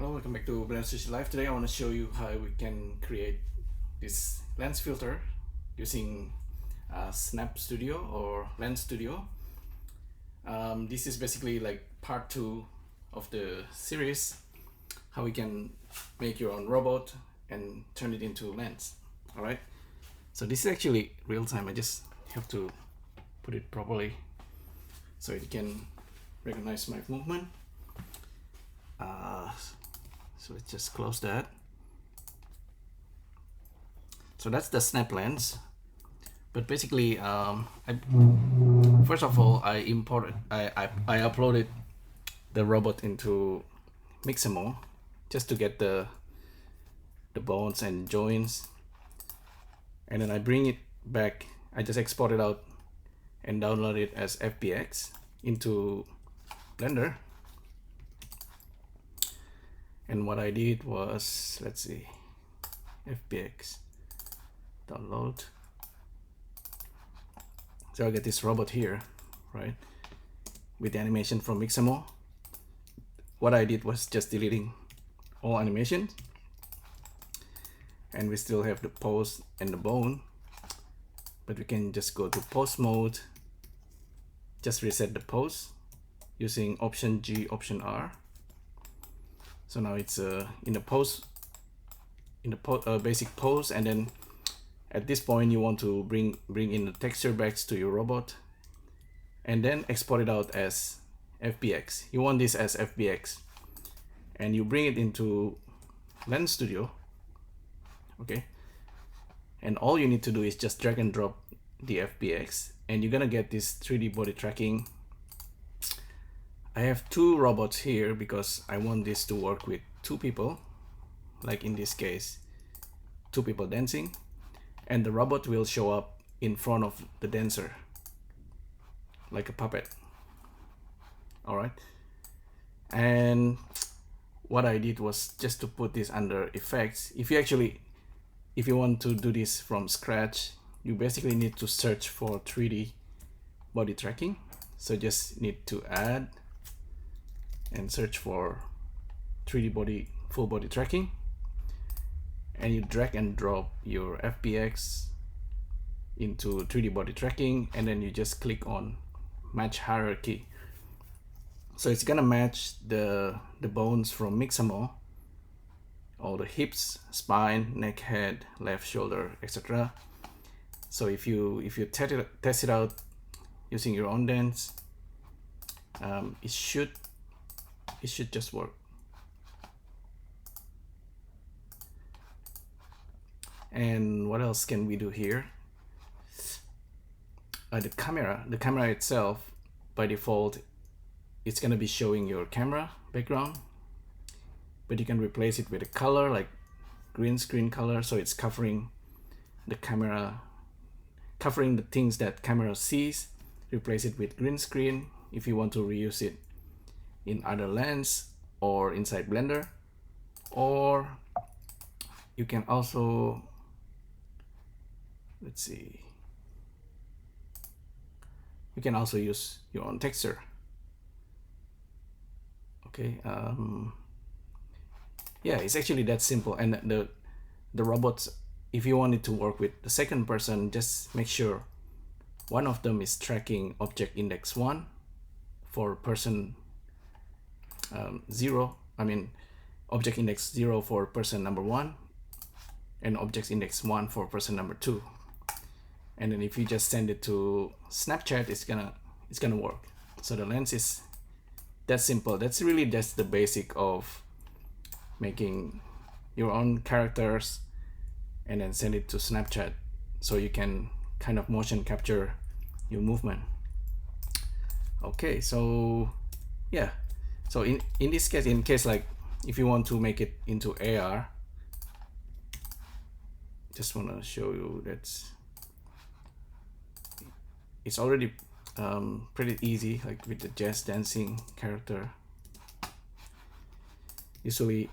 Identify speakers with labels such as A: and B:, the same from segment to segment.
A: Hello, welcome back to BSLIVE. Today I want to show you how we can create this lens filter using Snap Studio or Lens Studio. This is basically like part 2 of the series, how we can make your own robot and turn it into lens. Alright, so this is actually real time. I just have to put it properly so it can recognize my movement. So let's just close that. So that's the SnapLens. But basically, first of all, I uploaded the robot into Mixamo just to get the bones and joints, and then I bring it back. I just export it out and download it as FBX into Blender. And what I did was, let's see, FBX download. So I get this robot here, right, with the animation from Mixamo. What I did was just deleting all animations, and we still have the pose and the bone, but we can just go to pose mode, just reset the pose using Option G, Option R. So now it's in the pose, basic pose, and then at this point you want to bring in the texture backs to your robot, and then export it out as FBX. You want this as FBX, and you bring it into Lens Studio, okay? And all you need to do is just drag and drop the FBX, and you're gonna get this 3D body tracking. I have 2 robots here because I want this to work with 2 people, like in this case, 2 people dancing, and the robot will show up in front of the dancer like a puppet. All right, and what I did was just to put this under effects. If you want to do this from scratch, you basically need to search for 3D body tracking. So just need to add and search for 3D body, full body tracking, and you drag and drop your FBX into 3D body tracking, and then you just click on match hierarchy. So it's gonna match the bones from Mixamo, all the hips, spine, neck, head, left shoulder, etc. So if you test it out using your own dance, it should just work. And what else can we do here? The camera itself, by default, it's gonna be showing your camera background, but you can replace it with a color like green screen color, so it's covering the camera, covering the things that camera sees. Replace it with green screen if you want to reuse it in other lens or inside Blender, or you can also, let's see, you can also use your own texture. Okay, yeah, it's actually that simple. And the robots, if you want it to work with the second person, just make sure one of them is tracking object index 1 for person 0, I mean object index 0 for person number 1, and object index 1 for person number 2. And then if you just send it to Snapchat, it's gonna work. So the lens is that simple. That's really just the basic of making your own characters and then send it to Snapchat, so you can kind of motion capture your movement. Okay, so yeah, so in this case, in case like if you want to make it into AR, just want to show you that it's already pretty easy, like with the jazz dancing character. Usually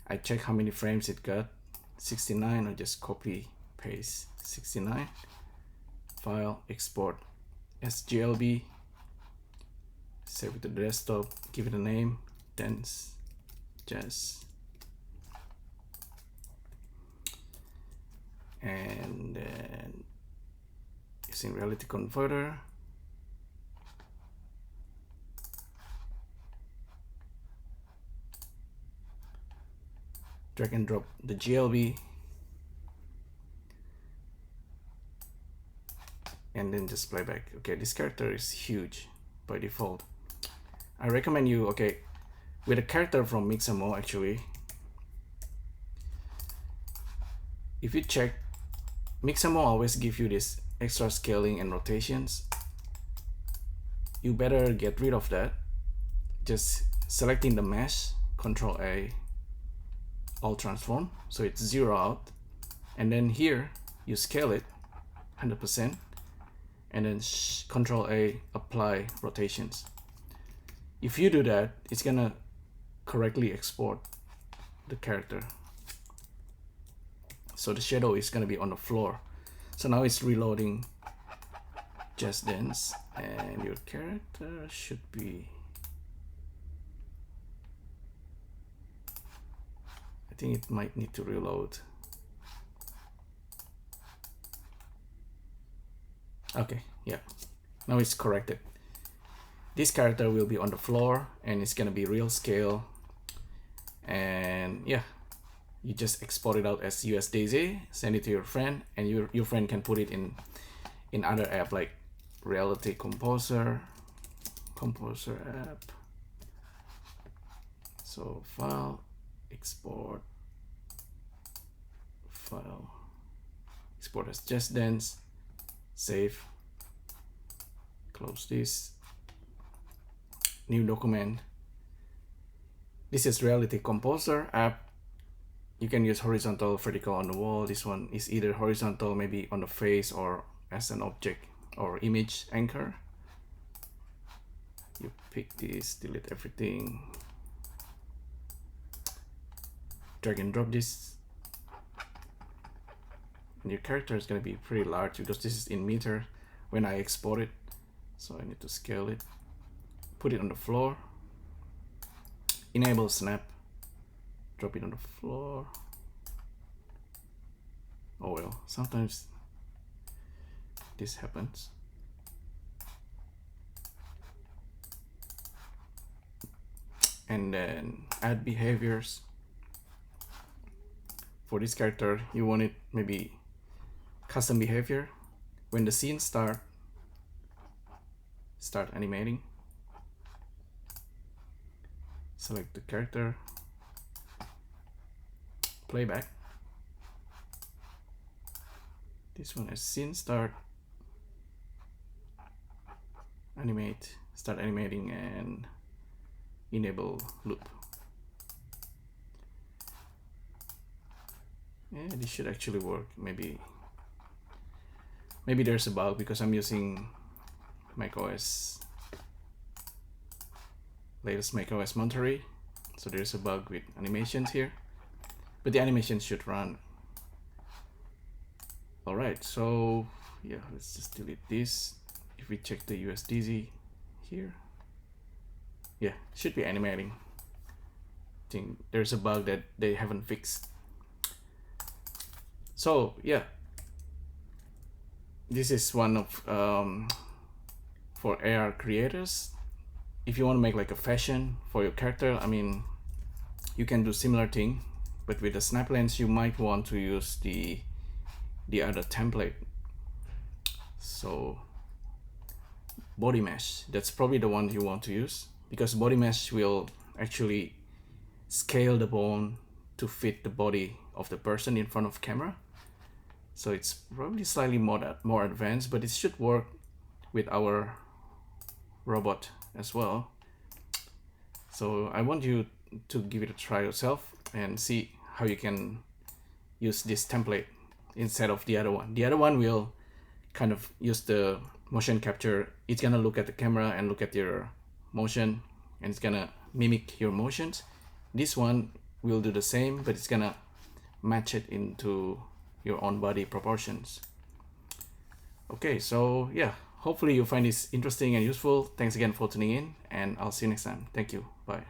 A: I check how many frames it got, 69, or just copy paste 69, file, export SGLB, save it to the desktop, give it a name, dance jazz and then using reality converter, drag and drop the GLB, and then just play back. Okay, this character is huge by default. I recommend you, okay, with a character from Mixamo, actually, if you check, Mixamo always give you this extra scaling and rotations. You better get rid of that. Just selecting the mesh, Control A, all transform, so it's 0 out, and then here you scale it 100%, and then Control A, apply rotations. If you do that, it's gonna correctly export the character. So the shadow is gonna be on the floor. So now it's reloading Just Dance, and your character should be, I think it might need to reload. Okay, yeah, now it's corrected. This character will be on the floor and it's gonna be real scale, and yeah, you just export it out as USDZ, send it to your friend, and your friend can put it in other app like Reality Composer app. So file, export, file, export as Just Dance, save, close this, new document. This is Reality Composer app. You can use horizontal, vertical on the wall. This one is either horizontal, maybe on the face, or as an object or image anchor. You pick this, delete everything, drag and drop this, and your character is going to be pretty large because this is in meter when I export it, so I need to scale it, put it on the floor, enable snap, drop it on the floor. Oh well, sometimes this happens. And then add behaviors. For this character, you want it maybe custom behavior. When the scene start animating, select the character, playback. This one as scene start, animate, start animating, and enable loop. Yeah, this should actually work. Maybe there's a bug because I'm using macOS, latest macOS Monterey, so there's a bug with animations here, but the animation should run. Alright, so yeah, let's just delete this. If we check the USDZ here, yeah, should be animating. I think there's a bug that they haven't fixed. So yeah, this is one of for AR creators. If you want to make like a fashion for your character, I mean, you can do similar thing, but with the SnapLens you might want to use the other template. So body mesh, that's probably the one you want to use, because body mesh will actually scale the bone to fit the body of the person in front of camera. So it's probably slightly more advanced, but it should work with our robot as well. So I want you to give it a try yourself and see how you can use this template instead of the other one. The other one will kind of use the motion capture. It's gonna look at the camera and look at your motion, and it's gonna mimic your motions. This one will do the same, but it's gonna match it into your own body proportions. Okay, so yeah, hopefully you find this interesting and useful. Thanks again for tuning in, and I'll see you next time. Thank you. Bye.